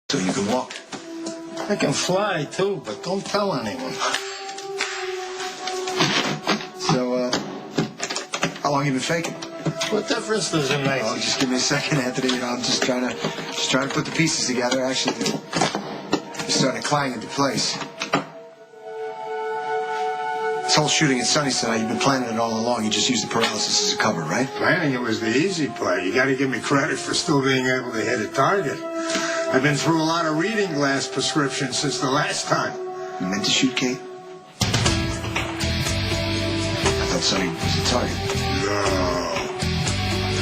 So you can walk. I can fly, too, but don't tell anyone. So, how long you been faking? What difference does it make? Oh, just give me a second, Anthony. You know, I'm just trying to put the pieces together. Actually, it's starting to clang into place. This whole shooting at Sunny's tonight, you've been planning it all along. You just used the paralysis as a cover, right? Planning it was the easy part. You got to give me credit for still being able to hit a target. I've been through a lot of reading glass prescriptions since the last time. You meant to shoot Kate? I thought Sunny was the target. No.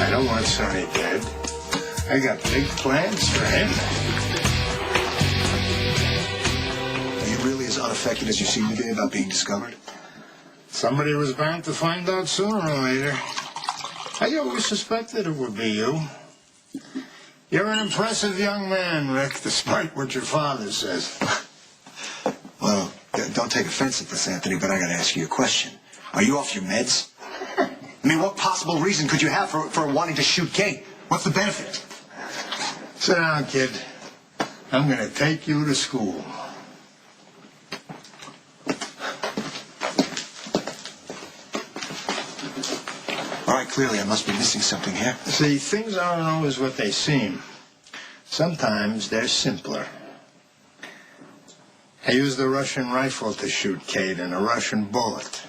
I don't want Sonny dead. I got big plans for him. Are you really as unaffected as you seem to be about being discovered? Somebody was bound to find out sooner or later. I always suspected it would be you. You're an impressive young man, Rick, despite what your father says. Well, don't take offense at this, Anthony, but I gotta ask you a question. Are you off your meds? I mean, what possible reason could you have for wanting to shoot Kate? What's the benefit? Sit down, kid. I'm gonna take you to school. All right, clearly I must be missing something here. See, things aren't always what they seem. Sometimes they're simpler. I used a Russian rifle to shoot Kate and a Russian bullet.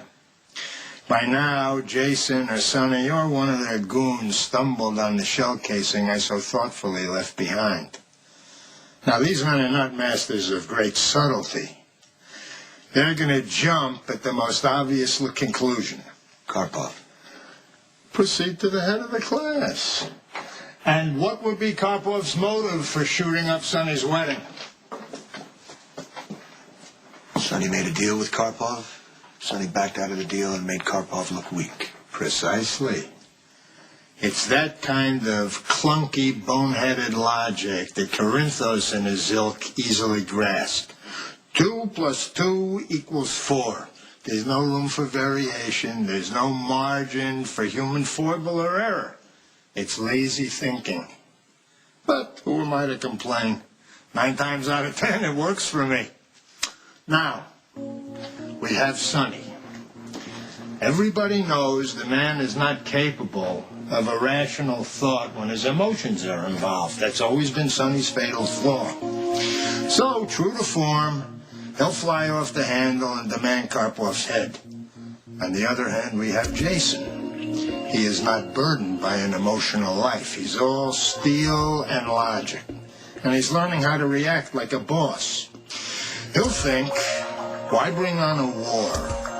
By now, Jason or Sonny or one of their goons stumbled on the shell casing I so thoughtfully left behind. Now, these men are not masters of great subtlety. They're going to jump at the most obvious conclusion. Karpov. Proceed to the head of the class. And what would be Karpov's motive for shooting up Sonny's wedding? Sonny made a deal with Karpov. Sonny backed out of the deal and made Karpov look weak. Precisely. It's that kind of clunky, boneheaded logic that Corinthos and his ilk easily grasp. 2 + 2 = 4. There's no room for variation. There's no margin for human foible or error. It's lazy thinking. But who am I to complain? 9 times out of 10, it works for me. Now, we have Sonny. Everybody knows the man is not capable of a rational thought when his emotions are involved. That's always been Sonny's fatal flaw. So, true to form, he'll fly off the handle and demand Karpov's head. On the other hand, we have Jason. He is not burdened by an emotional life. He's all steel and logic. And he's learning how to react like a boss. He'll think, why bring on a war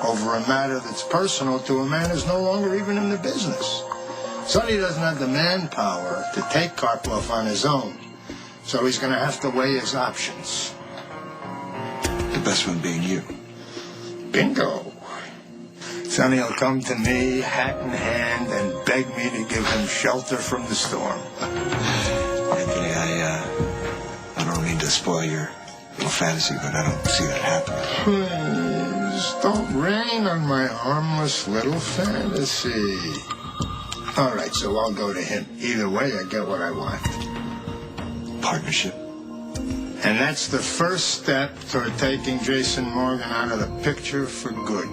over a matter that's personal to a man who's no longer even in the business? Sonny doesn't have the manpower to take Karpov on his own. So he's going to have to weigh his options. The best one being you. Bingo. Sonny will come to me, hat in hand, and beg me to give him shelter from the storm. Anthony, I don't mean to spoil your little fantasy, but I don't see that happening. Please, don't rain on my harmless little fantasy. All right, so I'll go to him. Either way, I get what I want. Partnership. And that's the first step toward taking Jason Morgan out of the picture for good.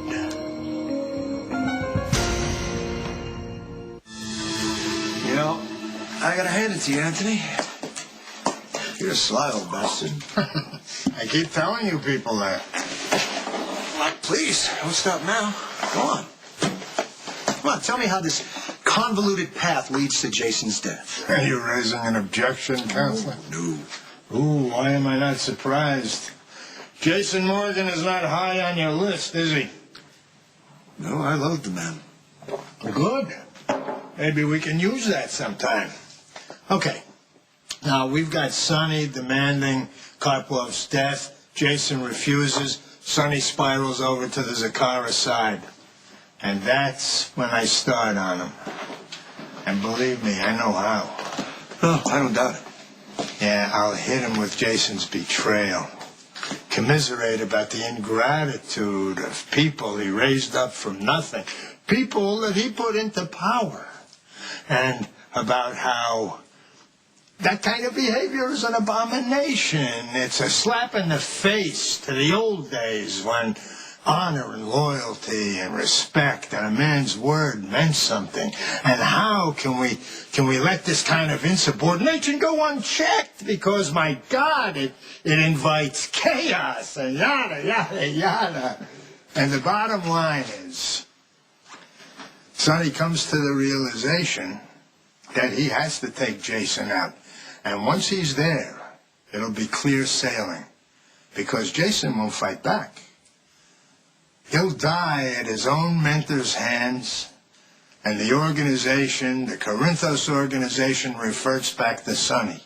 You know, I gotta hand it to you, Anthony. You're a sly old bastard. I keep telling you people that. Please, don't stop now. Go on. Come on, tell me how this convoluted path leads to Jason's death. Are you raising an objection, Counselor? No. Ooh, why am I not surprised? Jason Morgan is not high on your list, is he? No, I love the man. Good. Maybe we can use that sometime. Okay. Now, we've got Sonny demanding Karpov's death. Jason refuses. Sonny spirals over to the Zakara side. And that's when I start on him. And believe me, I know how. No, I don't doubt it. Yeah, I'll hit him with Jason's betrayal. Commiserate about the ingratitude of people he raised up from nothing. People that he put into power. And about how That kind of behavior is an abomination. It's a slap in the face to the old days when honor and loyalty and respect and a man's word meant something. And how can we let this kind of insubordination go unchecked? Because, my God, it invites chaos and yada, yada, yada. And the bottom line is, Sonny comes to the realization that he has to take Jason out. And once he's there, it'll be clear sailing. Because Jason won't fight back. He'll die at his own mentor's hands, and the organization, the Corinthos organization, reverts back to Sonny.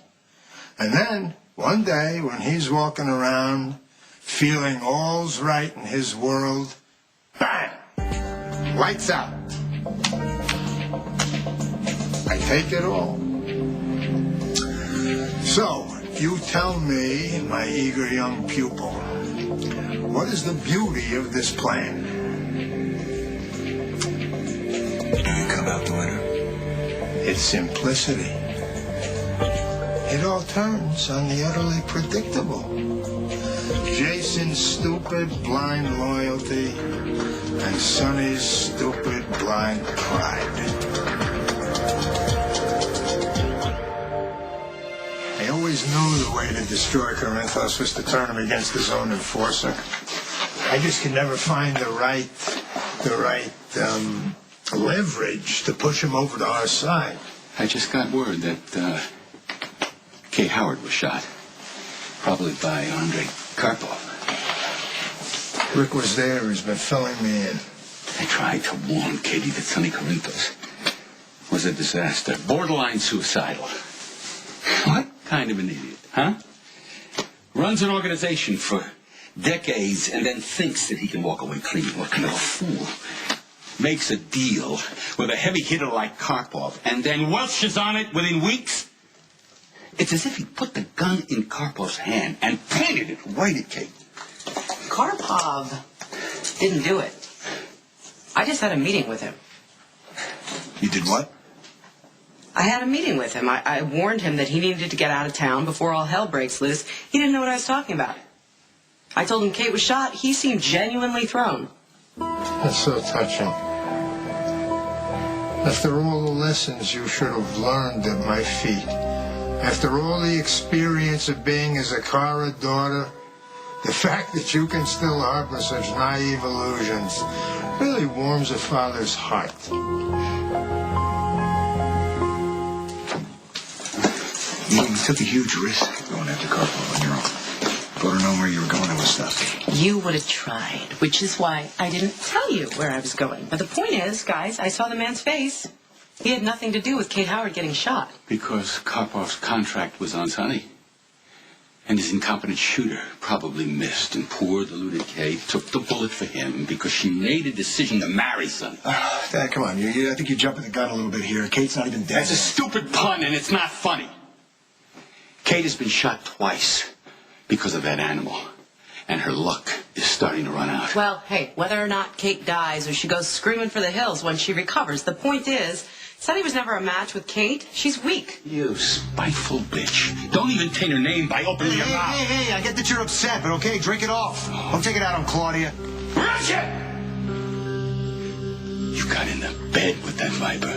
And then, one day, when he's walking around, feeling all's right in his world, bang! Lights out. I take it all. So, you tell me, my eager young pupil, what is the beauty of this plan? Do you come out the winner? It's simplicity. It all turns on the utterly predictable. Jason's stupid, blind loyalty and Sonny's stupid, blind pride. I always knew the way to destroy Corinthos was to turn him against his own enforcer. I just could never find the right leverage to push him over to our side. I just got word that Kate Howard was shot, probably by Andrai Karpov. Rick was there. He's been filling me in. I tried to warn Katie that Sonny Corinthos was a disaster, borderline suicidal. What kind of an idiot, huh? Runs an organization for decades and then thinks that he can walk away clean. What kind of a fool? Makes a deal with a heavy hitter like Karpov and then welches on it within weeks. It's as if he put the gun in Karpov's hand and pointed it right at Kate. Karpov didn't do it. I just had a meeting with him. You did what? I had a meeting with him. I warned him that he needed to get out of town before all hell breaks loose. He didn't know what I was talking about. I told him Kate was shot. He seemed genuinely thrown. That's so touching. After all the lessons you should have learned at my feet, after all the experience of being a Zakara daughter, the fact that you can still harbor such naive illusions really warms a father's heart. You took a huge risk going after Karpov on your own. Go to know where you were going with stuff. You would have tried, which is why I didn't tell you where I was going. But the point is, guys, I saw the man's face. He had nothing to do with Kate Howard getting shot. Because Karpov's contract was on Sonny. And his incompetent shooter probably missed, and poor deluded Kate took the bullet for him because she made a decision to marry Sonny. Dad, come on. I think you're jumping the gun a little bit here. Kate's not even dead. That's a stupid pun, and it's not funny. Kate has been shot twice because of that animal, and her luck is starting to run out. Well, hey, whether or not Kate dies or she goes screaming for the hills when she recovers, the point is, Sonny was never a match with Kate. She's weak. You spiteful bitch. Don't even taint her name by opening your mouth. Hey, I get that you're upset, but okay, drink it off. Don't take it out on Claudia. Ratchet! You got into bed with that viper.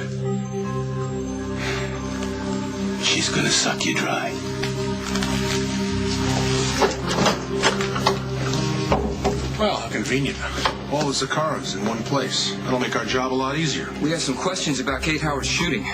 She's gonna suck you dry. Well, how convenient. All the Zakaras in one place. That'll make our job a lot easier. We have some questions about Kate Howard's shooting.